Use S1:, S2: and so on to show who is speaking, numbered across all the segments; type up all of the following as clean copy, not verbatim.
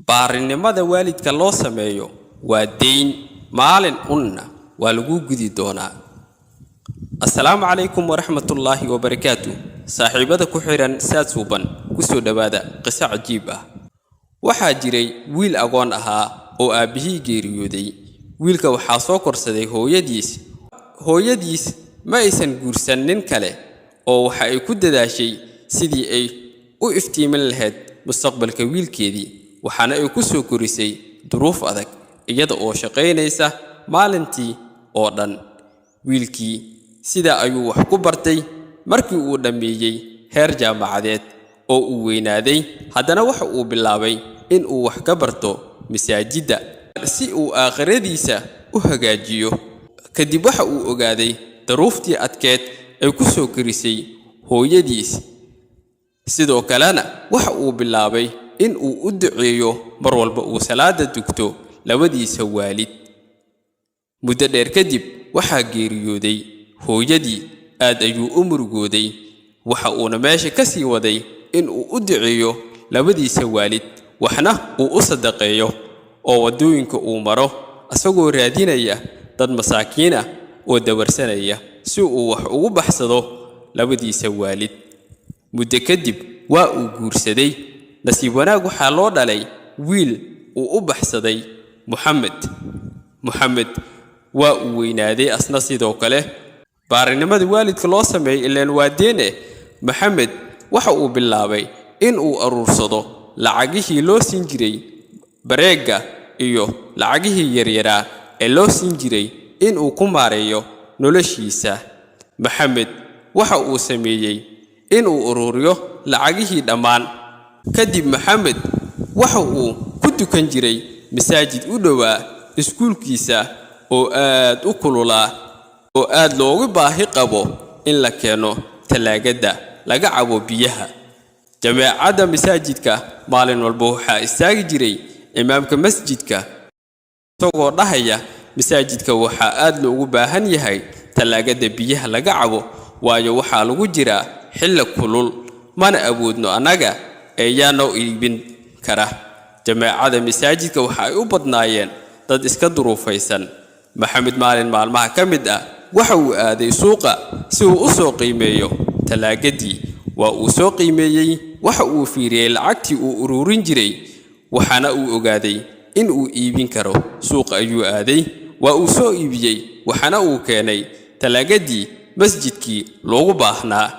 S1: baarinimada waalidka loo sameeyo waa deyn maalin unna waa lagu gudi doonaa. Assalaamu calaykum waraxmatullaahi wabarakaatuh. saaxiibada ku xiran saad suuban ku soo dhawaada qiso cajiib ah. waxaa jiray wiil agoon ahaa oo aabihii geeriyooday. wiilka waxaa soo korsaday hooyadiis ma aysan guursan nin kale oo waxa ay ku dadaashay sidii ay u iftiimin lahayd mustaqbalka wiilkeedii, waxaana ay ku soo korisay duruuf adag iyada oo shaqaynaysa maalintii oo dhan. wiilkii sida ayuu wax ku bartay. markii uu dhameeyay heer jaamacadeed oo uu weynaaday, haddana waxa uu bilaabay in uu wax ka barto masaajidda si uu aakhiradiisa u hagaajiyo. kadib waxa uu ogaaday duruuftii adkeed ay ku soo korisay hooyadiis. sidoo kalena waxa uu bilaabay in uu u duceeyo mar walba uu salaada dugto labadiisa waalid. muddo dheer kadib waxaa geeriyooday hooyadii. aad ayuu u murugooday, waxa uuna meesha ka sii waday in uu u duceeyo labadiisa waalid, waxna uu u sadaqeeyo oo wadooyinka uu maro asagoo raadinaya dad masaakiin ah oo dawarsanaya si uu wax ugu baxsado labadiisa waalid. muddo kadib waa uu guursaday. nasiib wanaag waxaa loo dhalay wiil uu u baxsaday Muxamed. waa uu weynaaday asna sidoo kale. baarinimada waalidka loo sameeyay ilaan waa deene. Maxamed waxa uu bilaabay in uu aruursado lacagihii loo siin jiray bareega iyo lacagihii yaryaraa ee loo siin jiray in uu ku maareeyo noloshiisa. Maxamed waxa uu sameeyay in uu ururiyo lacagihii dhammaan. kadib Maxamed waxa uu ku tukan jiray masaajid u dhowaa iskuulkiisa oo aad u kululaa oo aad loogu baahi qabo in la keeno talaagada laga cabo biyaha. jameecada masaajidka maalin walba waxaa istaagi jiray imaamka masjidka isagoo dhahaya masaajidka waxaa aad loogu baahan yahay talaagada biyaha laga cabo, waayo waxaa lagu jiraa xilli kulul, mana awoodno annaga yaa noo iibin kara. jameecada masaajidka waxa ay u badnaayeen dad iska duruufaysan. Maxamed maalin maalmaha ka mid ah waxa uu aaday suuqa si uu u soo qiimeeyo talaagadii. waa uu soo qiimeeyay, waxa uu fiiriyay lacagtii uu ururin jiray, waxaana uu ogaaday in uu iibin karo. suuqa ayuu aaday, waa uu soo iibiyay, waxaana uu keenay talaagadii masjidkii loogu baahnaa.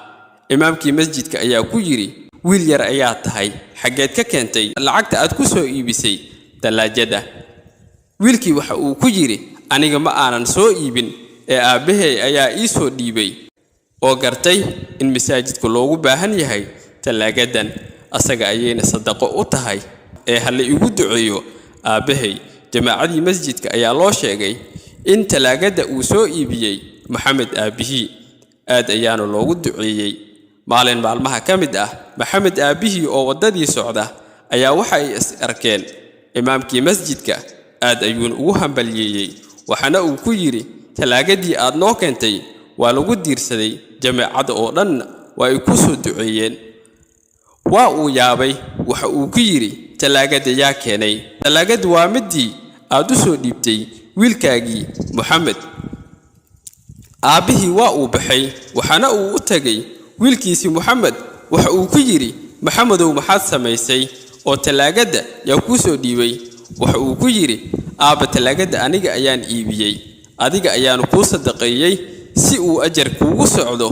S1: imaamkii masjidka ayaa ku yiri, wiil yar ayaa tahay, xageed ka keentay lacagta aad ku soo iibisay talaajada? wiilkii waxa uu ku yiri, aniga ma aanan soo iibin ee aabahay ayaa ii soo dhiibay oo gartay in masaajidka loogu baahan yahay talaagadan, asaga ayayna sadaqo u tahay ee hal igu duceeyo aabahay. jamaacadii masjidka ayaa loo sheegay in talaagada uu soo iibiyay Maxamed aabihii. aad ayaana loogu duceeyay. maalin maalmaha ka mid ah Maxamed aabihii oo wadadii socda ayaa waxa ay is arkeen imaamkii masjidka. aad ayuuna ugu hambalyeeyay, waxaana uu ku yiri, talaagadii aad noo keentay waa lagu diirsaday, jameecada oo dhan waa ay ku soo duceeyeen. waa uu yaabay, waxa uu ku yiri, talaagada yaa keenay? talaagadu waa midii aad u soo dhiibtay wiilkaagii Maxamed. aabihii waa uu baxay, waxaana uu u tagay wiilkiisii Maxamed. waxa uu ku yiri, Maxamedow maxaad samaysay oo talaagada yaa ku soo dhiibay? waxa uu ku yiri, aaba talaagada aniga ayaan iibiyay, adiga ayaan ku sadaqeeyay si uu ajar kuugu socdo.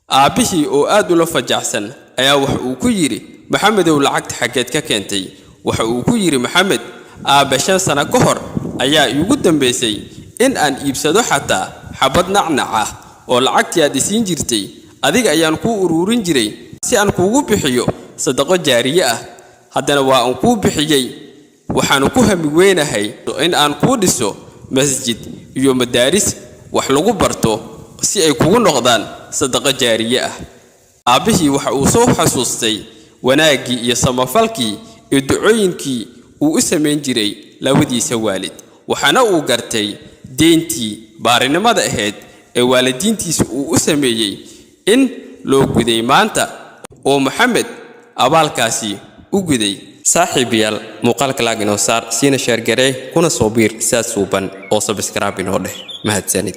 S1: aabihii oo aad ula fajacsan ayaa waxa uu ku yiri, Maxamedow lacagta xageed ka keentay? waxa uu ku yiri, Maxamed, aaba 5 sano ka hor ayaa iigu dambeysay in aan iibsado xataa xabad nacnac ah oo lacagtii aad isiin jirtay, adiga ayaan ku ururin jiray si aan kuugu bixiyo sadaqo jaariye ah. haddana waa aan kuu bixiyay, waxaan ku hami weynahay in aan ku dhiso masjid iyo madaaris wax lagu barto si ay kugu noqdaan sadaqo jaariye ah. aabihii waxa uu soo xasuustay wanaagii iyo samafalkii iyo ducooyinkii uu u sameyn jiray labadiisa waalid, waxaana uu gartay deyntii baarinimada ahayd ee waalidiintiisa uu u sameeyay in loo guday maanta oo Maxamed abaalkaasi u guday. صاحب يال مقالك لاجنو صار سينا شير جري كنا صوبير ساد سوبن أو سبسكرايب نوده مهد سند